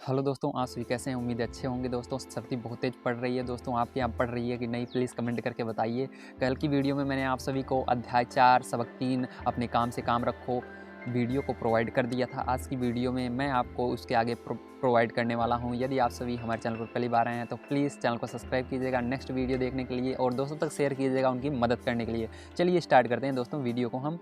Hello दोस्तों, आप सभी कैसे हैं? उम्मीद है अच्छे होंगे। दोस्तों सर्दी बहुत तेज़ पड़ रही है। दोस्तों आपके यहाँ पड़ रही है कि नहीं, प्लीज़ कमेंट करके बताइए। कल की वीडियो में मैंने आप सभी को अध्याय 4 सबक 3 अपने काम से काम रखो वीडियो को प्रोवाइड कर दिया था। आज की वीडियो में मैं आपको उसके आगे प्रोवाइड करने वाला हूँ। यदि आप सभी हमारे चैनल पर पहली बार आए हैं तो प्लीज़ चैनल को सब्सक्राइब कीजिएगा नेक्स्ट वीडियो देखने के लिए और दोस्तों तक शेयर कीजिएगा उनकी मदद करने के लिए। चलिए स्टार्ट करते हैं दोस्तों वीडियो को। हम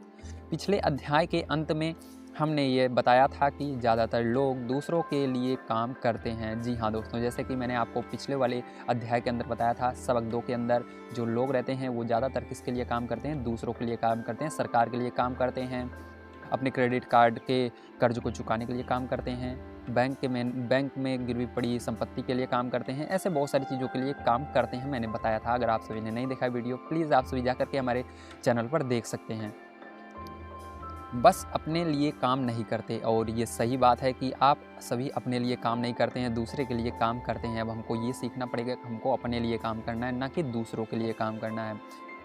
पिछले अध्याय के अंत में हमने ये बताया था कि ज़्यादातर लोग दूसरों के लिए काम करते हैं। जी हाँ दोस्तों, जैसे कि मैंने आपको पिछले वाले अध्याय के अंदर बताया था, सबक 2 के अंदर जो लोग रहते हैं वो ज़्यादातर किसके लिए काम करते हैं? दूसरों के लिए काम करते हैं, सरकार के लिए काम करते हैं, अपने क्रेडिट कार्ड के कर्ज को चुकाने के लिए काम करते हैं, बैंक में गिरवी पड़ी संपत्ति के लिए काम करते हैं। ऐसे बहुत सारी चीज़ों के लिए काम करते हैं, मैंने बताया था। अगर आप सभी ने नहीं देखा वीडियो, प्लीज़ आप सभी जाकर के हमारे चैनल पर देख सकते हैं। बस अपने लिए काम नहीं करते, और ये सही बात है कि आप सभी अपने लिए काम नहीं करते हैं, दूसरे के लिए काम करते हैं। अब हमको ये सीखना पड़ेगा कि हमको अपने लिए काम करना है, ना कि दूसरों के लिए काम करना है।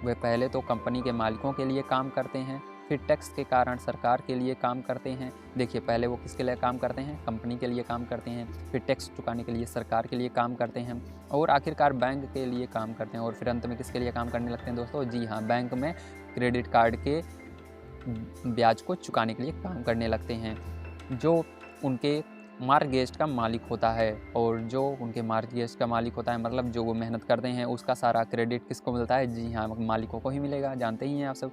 वे पहले तो कंपनी के मालिकों के लिए काम करते हैं, फिर टैक्स के कारण सरकार के लिए काम करते हैं। देखिए, पहले वो किसके लिए काम करते हैं? कंपनी के लिए काम करते हैं, फिर टैक्स चुकाने के लिए सरकार के लिए काम करते हैं, और आखिरकार बैंक के लिए काम करते हैं, और फिर अंत में किसके लिए काम करने लगते हैं दोस्तों? जी हाँ, बैंक में क्रेडिट कार्ड के ब्याज को चुकाने के लिए काम करने लगते हैं। जो उनके मार्गेस्ट का मालिक होता है, और जो उनके मार्गेस्ट का मालिक होता है मतलब जो वो मेहनत करते हैं उसका सारा क्रेडिट किसको मिलता है? जी हाँ, मालिकों को ही मिलेगा। जानते ही हैं आप सब।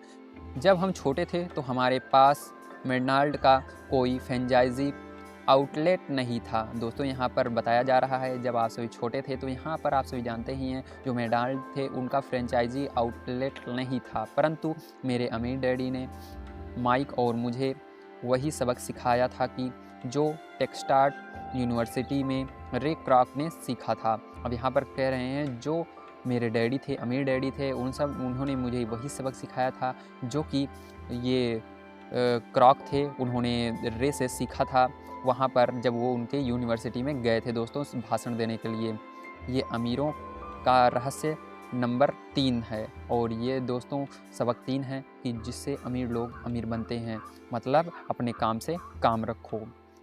जब हम छोटे थे तो हमारे पास मैकडॉनल्ड का कोई फ्रेंचाइजी आउटलेट नहीं था। दोस्तों यहाँ पर बताया जा रहा है, जब आप सभी छोटे थे तो यहाँ पर आप सभी जानते ही हैं, जो मैकडॉनल्ड थे उनका फ्रेंचाइजी आउटलेट नहीं था, परंतु मेरे अमीर डैडी ने माइक और मुझे वही सबक सिखाया था कि जो टेक्सास यूनिवर्सिटी में रे क्रॉक ने सीखा था। अब यहाँ पर कह रहे हैं जो मेरे डैडी थे, अमीर डैडी थे, उन्होंने मुझे वही सबक सिखाया था जो कि ये क्रॉक थे, उन्होंने रे से सीखा था वहाँ पर जब वो उनके यूनिवर्सिटी में गए थे दोस्तों भाषण देने के लिए। ये अमीरों का रहस्य नंबर 3 है, और ये दोस्तों सबक 3 है कि जिससे अमीर लोग अमीर बनते हैं। मतलब अपने काम से काम रखो।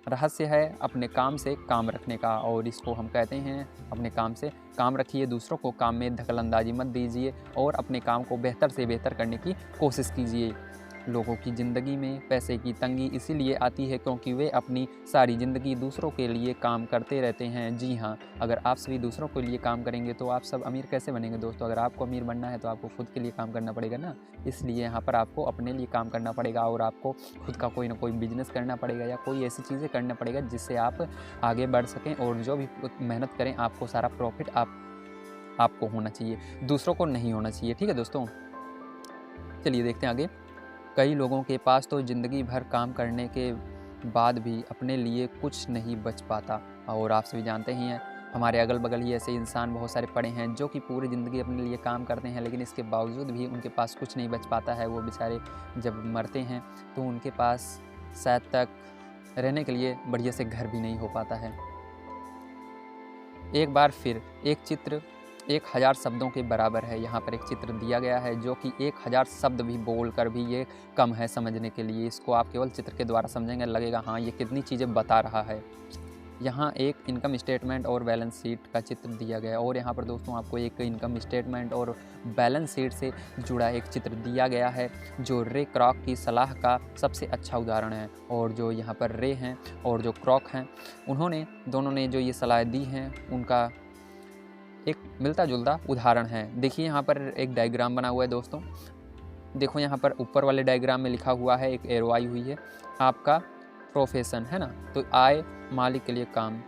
रहस्य है अपने काम से काम रखने का, और इसको हम कहते हैं अपने काम से काम रखिए, दूसरों को काम में दखलंदाजी मत दीजिए, और अपने काम को बेहतर से बेहतर करने की कोशिश कीजिए। लोगों की ज़िंदगी में पैसे की तंगी इसीलिए आती है क्योंकि वे अपनी सारी ज़िंदगी दूसरों के लिए काम करते रहते हैं। जी हाँ, अगर आप सभी दूसरों के लिए काम करेंगे तो आप सब अमीर कैसे बनेंगे दोस्तों? अगर आपको अमीर बनना है तो आपको खुद के लिए काम करना पड़ेगा ना। इसलिए यहाँ पर आपको अपने लिए काम करना पड़ेगा, और आपको खुद का कोई ना कोई बिजनेस करना पड़ेगा, या कोई ऐसी चीज़ें करना पड़ेगा जिससे आप आगे बढ़ सकें, और जो भी मेहनत करें आपको सारा प्रॉफिट आपको होना चाहिए, दूसरों को नहीं होना चाहिए। ठीक है दोस्तों, चलिए देखते हैं आगे। कई लोगों के पास तो ज़िंदगी भर काम करने के बाद भी अपने लिए कुछ नहीं बच पाता, और आप सभी जानते ही हैं हमारे अगल बगल ही ऐसे इंसान बहुत सारे पड़े हैं जो कि पूरी ज़िंदगी अपने लिए काम करते हैं, लेकिन इसके बावजूद भी उनके पास कुछ नहीं बच पाता है। वो बेचारे जब मरते हैं तो उनके पास शायद तक रहने के लिए बढ़िया से घर भी नहीं हो पाता है। एक बार फिर एक चित्र 1000 शब्दों के बराबर है। यहाँ पर एक चित्र दिया गया है जो कि 1000 शब्द भी बोलकर भी ये कम है समझने के लिए। इसको आप केवल चित्र के द्वारा समझेंगे, लगेगा हाँ ये कितनी चीज़ें बता रहा है। यहाँ एक इनकम स्टेटमेंट और बैलेंस शीट का चित्र दिया गया है, और यहाँ पर दोस्तों आपको एक इनकम स्टेटमेंट और बैलेंस शीट से जुड़ा एक चित्र दिया गया है जो रे क्रॉक की सलाह का सबसे अच्छा उदाहरण है। और जो यहाँ पर रे हैं और जो क्रॉक हैं, उन्होंने दोनों ने जो ये सलाह दी हैं उनका एक मिलता जुलता उदाहरण है। देखिए यहाँ पर एक डायग्राम बना हुआ है दोस्तों। देखो यहाँ पर ऊपर वाले डायग्राम में लिखा हुआ है, एक एरो आई हुई है, आपका प्रोफेशन है ना, तो आय मालिक के लिए काम।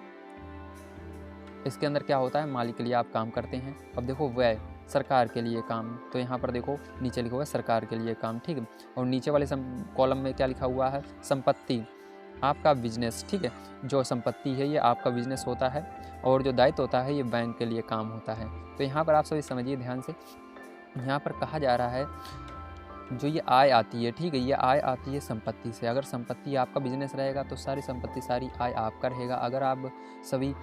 इसके अंदर क्या होता है? मालिक के लिए आप काम करते हैं। अब देखो व्यय सरकार के लिए काम, तो यहाँ पर देखो नीचे लिखा हुआ है सरकार के लिए काम, ठीक है। और नीचे वाले कॉलम में क्या लिखा हुआ है? संपत्ति आपका बिजनेस, ठीक है। जो संपत्ति है ये आपका बिजनेस होता है, और जो दायित्व होता है ये बैंक के लिए काम होता है। तो यहाँ पर आप सभी समझिए ध्यान से, यहाँ पर कहा जा रहा है जो ये आय आती है, ठीक है, ये आय आती है संपत्ति से। अगर संपत्ति आपका बिजनेस रहेगा तो सारी संपत्ति सारी आय आपका रहेगा। अगर आप सभी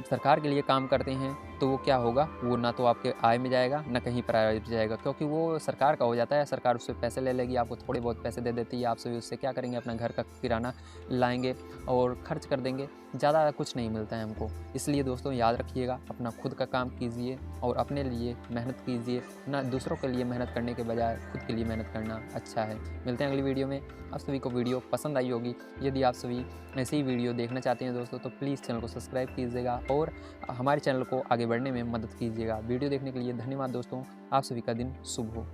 सरकार के लिए काम करते हैं तो वो क्या होगा, वो ना तो आपके आय में जाएगा ना कहीं प्राइवेट जाएगा, क्योंकि वो सरकार का हो जाता है। सरकार उससे पैसे ले लेगी, आपको थोड़े बहुत पैसे दे देती है, आप सभी उससे क्या करेंगे, अपना घर का किराना लाएंगे और खर्च कर देंगे, ज़्यादा कुछ नहीं मिलता है हमको। इसलिए दोस्तों याद रखिएगा, अपना खुद का काम कीजिए और अपने लिए मेहनत कीजिए, ना दूसरों के लिए मेहनत करने के बजाय खुद के लिए मेहनत करना अच्छा है। मिलते हैं अगली वीडियो में। आप सभी को वीडियो पसंद आई होगी। यदि आप सभी ऐसे ही वीडियो देखना चाहते हैं दोस्तों तो प्लीज़ चैनल को सब्सक्राइब कीजिएगा और हमारे चैनल को आगे बढ़ने में मदद कीजिएगा। वीडियो देखने के लिए धन्यवाद दोस्तों। आप सभी का दिन शुभ हो।